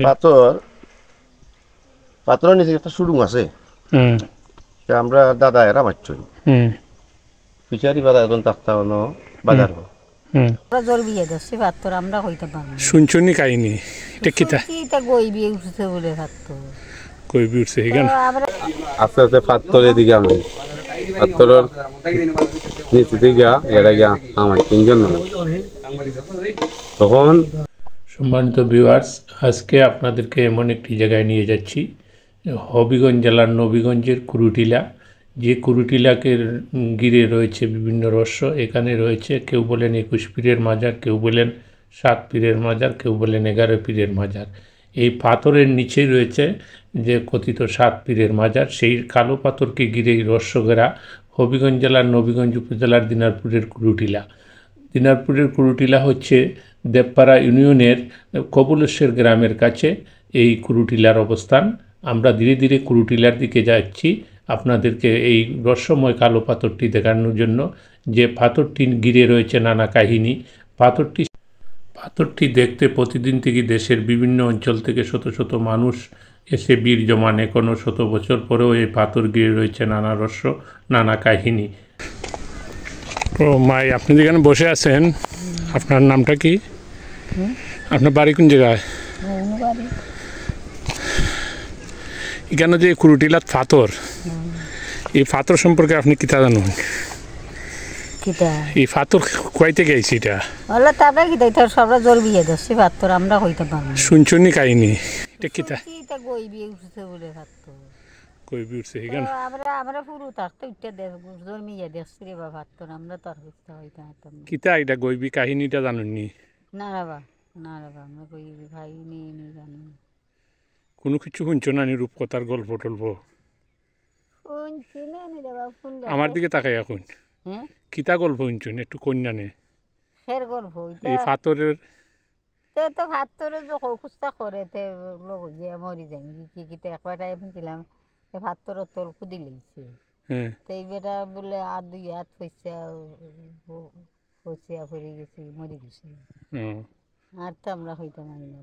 পাথর পাথরের নিচে একটা সুড়ুং আছে। আমরা দাদা এরা মারছই ফিচারি বাজার এখন তাস্তানো বাজার জোর বিয়ে দছি পাথর আমরা কইতে পারবো শুনছনি কাহিনী এটা কিতা এটা গই বিয়ে উঠছে বলে পাথর কই বিউরছে এখানে আস্তে আস্তে পাথর এদিকে আমি পাথরের নিচে দিকে এরা গিয়া আমার তিনজন তখন। সম্মানিত ভিউয়ার্স, আজকে আপনাদেরকে এমন একটি জায়গায় নিয়ে যাচ্ছি, হবিগঞ্জ জেলার নবীগঞ্জের কুরুটিলা। যে কুরুটিলাকে ঘিরে রয়েছে বিভিন্ন রহস্য। এখানে রয়েছে, কেউ বলেন 21 পীরের মাজার, কেউ বলেন 7 পীরের মাজার, কেউ বলেন 11 পীরের মাজার। এই পাথরের নিচেই রয়েছে যে কথিত 7 পীরের মাজার। সেই কালো পাথরকে ঘিরে রহস্য ঘেরা হবিগঞ্জ জেলার নবীগঞ্জ উপজেলার দিনারপুরের কুরুটিলা। দিনারপুরের কুরুটিলা হচ্ছে দেবপাড়া ইউনিয়নের কবুলেশ্বর গ্রামের কাছে এই কুরুটিলার অবস্থান। আমরা ধীরে ধীরে কুরুটিলার দিকে যাচ্ছি আপনাদেরকে এই রহস্যময় কালো পাথরটি দেখানোর জন্য। যে পাথরটি ঘিরে রয়েছে নানা কাহিনী। পাথরটি দেখতে প্রতিদিন থেকে দেশের বিভিন্ন অঞ্চল থেকে শত শত মানুষ এসে ভিড় জমান। এখনও 100 বছর পরেও এই পাথর ঘিরে রয়েছে নানা রহস্য, নানা কাহিনী। ও মাই, আপনি যেখানে বসে আছেন, আপনার নামটা কি? আপনার বাড়ি কোন জায়গায়? এখানে যে কুরুটিলার পাথর, এই পাথর সম্পর্কে আপনি কিতা জানেন? এই পাথর কইতে গেছি এটা বলে তারপরে কি দাইতে সবরা জোর বিয়ে দছি পাথর আমরা কইতে পারবো শুনছনি কাহিনী এটা কিতা এটা গই বিয়ে উঠছে বলে পাথর কই বিউরছে এখানে আমরা পুরো থাকতে উঠতে দেখ জোর মিয়া দেখছি রে বা পাথর আমরা তো আর বুঝতে হইতা কিতা এটা গইবি কাহিনীটা জানেননি? না রে বা আমরা কই ভাই নি জানি কোনো কিছু শুনছো না? রূপকথার গল্প টল্প শুনছি না নি রে বা শুনলে আমার দিকে তাকাই এখন। হ্যাঁ, কিতা গল্প শুনছেন একটু কন্যা নে? ফের গল্প এই পাথরের তো পাথরের যে খুস্তা করে তে লোক যে মরি যায় কি কিতে একটা এমন দিলাম পাথরের তোল খুদি লইছে। হ্যাঁ, তো এই বেটা বলে আর 2 হাত পয়সা পড়ে গেছি মরি গেছি। আর তো আমরা হইতে মানি না।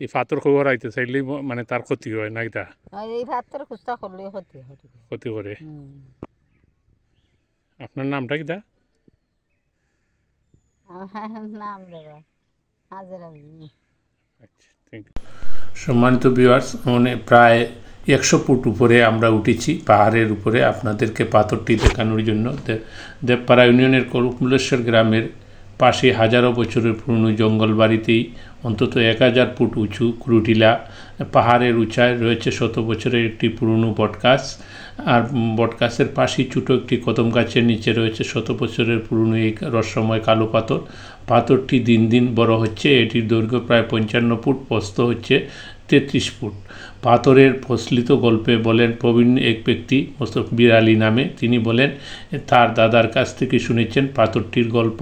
এই পাথর খবর আইতে চাইলেই মানে তার ক্ষতি হয় না? এটা এই পাথর খুস্তা করলে ক্ষতি করে। আপনার নামটা কিটা? নাম দেবা হাজারা। আচ্ছা, থ্যাংক ইউ। সম্মানিত ভিউয়ার্স, মানে প্রায় 100 ফুট উপরে আমরা উঠেছি পাহাড়ের উপরে আপনাদেরকে পাথরটি দেখানোর জন্য। দেবপাড়া ইউনিয়নের কবুলেশ্বর গ্রামের পাশে হাজারো বছরের পুরনো জঙ্গল বাড়িতেই অন্তত 1000 ফুট উঁচু কুরুটিলা। পাহাড়ের উঁচায় রয়েছে 100 বছরের একটি পুরনো বটগাছ, আর বটগাছের পাশেই ছোটো একটি কদম গাছের নিচে রয়েছে 100 বছরের পুরনো এই রহস্যময় কালো পাথর। পাথরটি দিন দিন বড় হচ্ছে। এটির দৈর্ঘ্য প্রায় 55 ফুট, প্রস্থ হচ্ছে 33 ফুট। পাথরের ফসলিত গল্পে বলেন প্রবীণ এক ব্যক্তি মোস্তফির আলী নামে। তিনি বলেন তার দাদার কাছ থেকে শুনেছেন পাথরটির গল্প।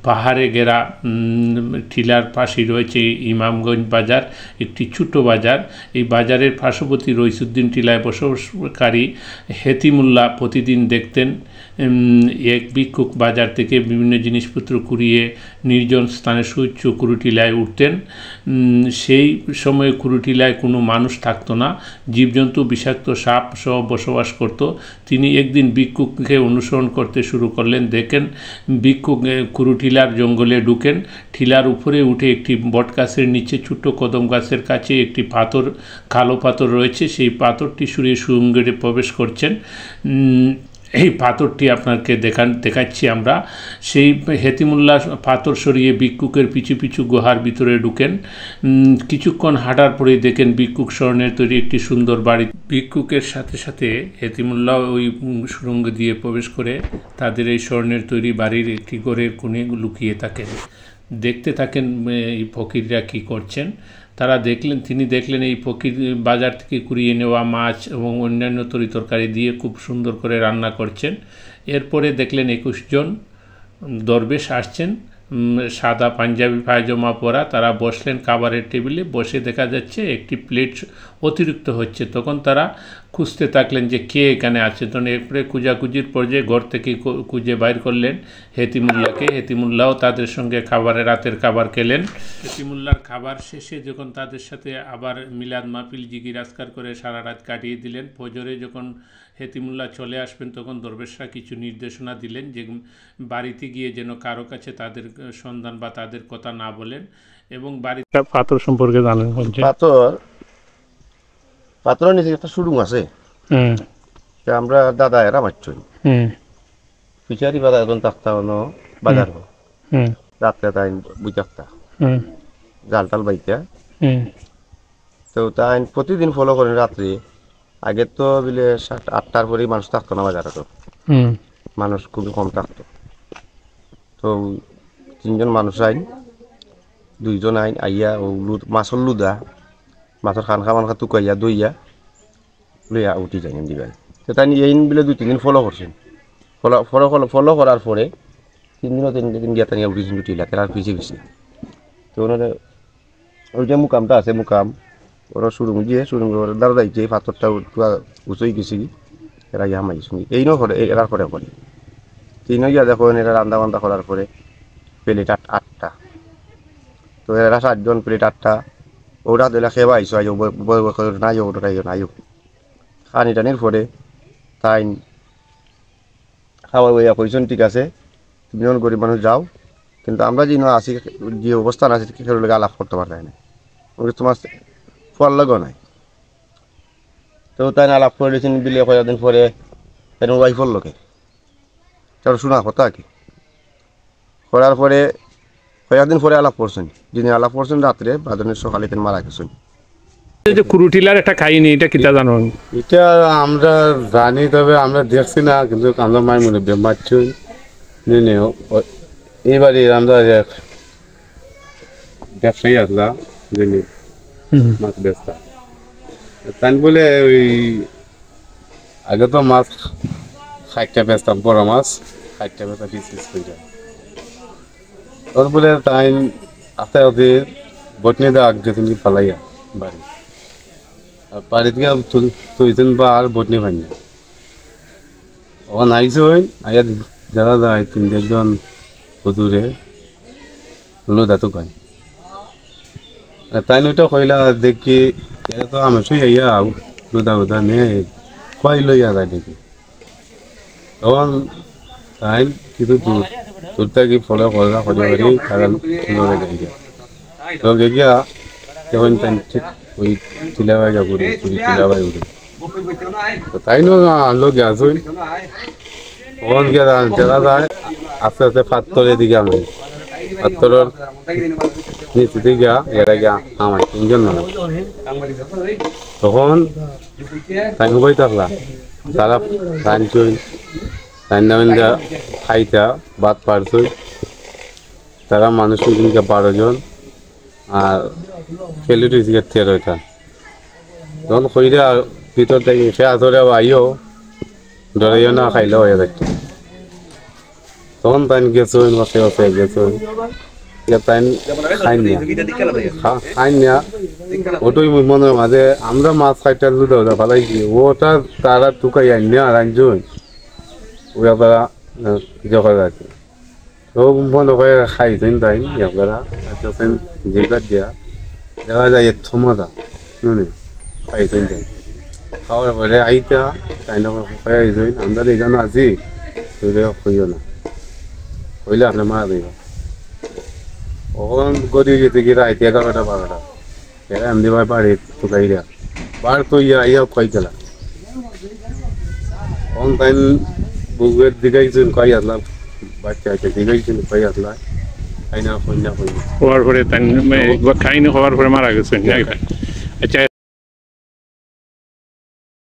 পাহাড়ে ঘেরা টিলার পাশে রয়েছে ইমামগঞ্জ বাজার, একটি ছোট বাজার। এই বাজারের পার্শ্ববর্তী রইসুদ্দিন টিলায় বসবাসকারী হেতিমুল্লাহ প্রতিদিন দেখতেন এক ভিক্ষুক বাজার থেকে বিভিন্ন জিনিসপত্র কুড়িয়ে নির্জন স্থানে সুউচ্চ কুরুটিলায় উঠতেন। সেই সময়ে কুরুটিলায় কোনো মানুষ থাকতো না, জীবজন্তু, বিষাক্ত সাপ সহ বসবাস করত। তিনি একদিন ভিক্ষুককে অনুসরণ করতে শুরু করলেন। দেখেন ভিক্ষুক কুরুটিলার জঙ্গলে ঢুকেন। টিলার উপরে উঠে একটি বটগাছের নিচে ছোট্ট কদম গাছের কাছে একটি পাথর, কালো পাথর রয়েছে। সেই পাথরটি সরিয়ে সুড়ঙ্গে প্রবেশ করছেন। এই পাথরটি আপনাকে দেখাচ্ছি আমরা। সেই হেতিমুল্লাহ পাথর সরিয়ে ভিক্ষুকের পিছু পিছু গুহার ভিতরে ঢুকেন। কিছুক্ষণ হাঁটার পরেই দেখেন ভিক্ষুক স্বর্ণের তৈরি একটি সুন্দর বাড়ি। ভিক্ষুকের সাথে সাথে হেতিমুল্লাহ ওই সুড়ঙ্গ দিয়ে প্রবেশ করে তাদের এই স্বর্ণের তৈরি বাড়ির একটি ঘরের কোণে লুকিয়ে থাকেন। দেখতে থাকেন এই ফকিররা কী করছেন। তিনি দেখলেন এই ফকির বাজার থেকে কুড়িয়ে নেওয়া মাছ এবং অন্যান্য তরিতরকারি দিয়ে খুব সুন্দর করে রান্না করছেন। এরপরে দেখলেন 21 জন দরবেশ আসছেন, সাদা পাঞ্জাবি পায়জামা পরা। তারা বসলেন খাবারের টেবিলে। বসে দেখা যাচ্ছে একটি প্লেট অতিরিক্ত হচ্ছে। তখন তারা খুঁজতে থাকলেন যে কে এখানে আছে। তো এরপরে খুঁজাখুঁজির পর্যায়ে ঘর থেকে খুঁজে বাইর করলেন হেতিমুল্লাহকে। হেতিমুল্লাহও তাদের সঙ্গে রাতের খাবার খেলেন। হেতিমুল্লাহর খাবার শেষে যখন তাদের সাথে আবার মিলাদ মাহফিল জিকির আজকার করে সারা রাত কাটিয়ে দিলেন, ফজরে যখন হেতিমুল্লাহ চলে আসবেন তখন দরবেশরা কিছু নির্দেশনা দিলেন যে বাড়িতে গিয়ে যেন কারো কাছে তাদের সন্ধান বা তাদের কথা না বলেন এবং বাড়িতে পাথর সম্পর্কে জানেন। পাথরের নিচে একটা সুড়ুং আছে, আমরা দাদা এরা মারছই ফিচারি বাজার এখন থাকতা বাজার রাত্রে তাই বুঝ থাকতা জাল টাল বাইতা। তো তাই প্রতিদিন ফলো করেন রাত্রে। আগে তো বিলে 7-8টার পরেই মানুষ থাকতো না বাজারে, তো মানুষ খুবই কম থাকতো। তো 3জন মানুষ আইন, 2জন আইন আইয়া ও মাছের লুদা মাছের খানখা মানখা টুকাইয়া দইয়া লইয়া উঠি যাই দিবেন। তো তাই এইন বিলে 2-3 দিন ফলো করছেন। ফলো করার পরে 3 দিন গিয়া তাই উঠিছেন উঠিলা আর পিছিয়ে। তো ওনাদের ওই যে মুকামটা আছে, মুকাম ওরা সুরুং দাঁড়া যাইছে, এই পাথরটা উঁচুই গেছি এরা ইয়া মাইছি এই করে এরার পরে করে 3 গিয়া দেখো এরা রান্না বান্না করার পরে প্লেট 8টা। তো এরা 7জন প্লেট 8টা ওরা দিলা খেয়ে আইসো আইও নাই ওটাই নাইও খানি টানির পরে তাই খাওয়া বইয়া কইছেন ঠিক আছে তুমি যখন গরিব মানুষ যাও, কিন্তু আমরা আছি যে অবস্থান আছে সেগুলো লোক আলাপ করতে পারবে না, তোমার ফল লাগো নাই। তো তাই আলাপ করে দিয়েছেন দিলে কয়েকদিন পরে ওয়াইফর লোকে তারা শোনা কথা কি করার পরে কয়েকদিন পরে আলাপ করছেন, যিনি আলাপ করছেন রাত্রে বাদনের সকালে মারা গেছেন। কুরুটিলার একটা খাইনি, এটা কিতা জানো? এটা আমরা জানি, তবে আমরা দেখছি না, কিন্তু আমরা মাই মনে বেমাচ্ছি এইবারে আমরা ব্যবসায়ী আসলাম যিনি মাছ বেচতা তাই বলে ওই আগে তো মাছ 60টা বেচতাম, বড় মাছ 60টা বেচা পিস করে। ওর বলে তাই আস্তে আস্তে বটনি দেওয়া আগে তুমি ফালাইয়া বাড়ি বাড়ি থেকে তুইছেন বা আর বটনি পাই না ওখানে আইসে হই আইয়া যারা যায় 3-4জন হুজুরে লোদা তো কয় তাই ওইটা কইলা দেখি এটা তো আমি শুই আইয়া লোদা নে কয় লইয়া যায় দেখি তখন তাই কিন্তু দূর থেকে ফলো করা করি কারণ তো গিয়া তখন তাই ঠিক ওই তিলাবাই যাবো তিলাবাই উঠে তাই আনলো গ্যাস হই তখন গিয়া যারা যায় আস্তে আস্তে পাথরের দিকে আমি পাথরের নিচে দিকে এরা গিয়া আমার 3জন মানুষ তখন তাই বই থাকলাম তারা রাঁধছই রান্না বান্না খাইতা ভাত পারছই তারা মানুষ 12 জন আর ফেলে দিয়েছি 13টা। তখন কইরা ভিতর থেকে খেয়া ধরে আইও ধরাইও না খাইলেও হয়ে যাচ্ছে। তখন তাই গেছো বসে গেছো তাই খাই না ওটাই মনের মাঝে আমরা মাছ 60টা লুদা ফালাইছি ওটা তারা টুকাই আনি না রাঞ্জন ওরা তারা জখা যাচ্ছে তো মনে করে খাইছেন তাই আপনারা যেটা দিয়া দেখা যায় এত মজা শুনে খাইছেন তাই খাওয়ার পরে আইতা তাই না খাইছেন আমরা এখানে আছি কইও না কইলে আপনি মারা দেব ওখান গড়িয়ে যেতে গিয়ে রাইতে 11টা 12টা এরা এমনি ভাই বাড়ি টুকাইরা বার তো ইয়া কই গেলা তখন তাই বুকের দিকেছেন কই আসলাম বাচ্চা আছে দিকেছেন কই আসলাম খাইনা হওয়ার পরে তাই খাইনি হওয়ার পরে মারা গেছেন। আচ্ছা।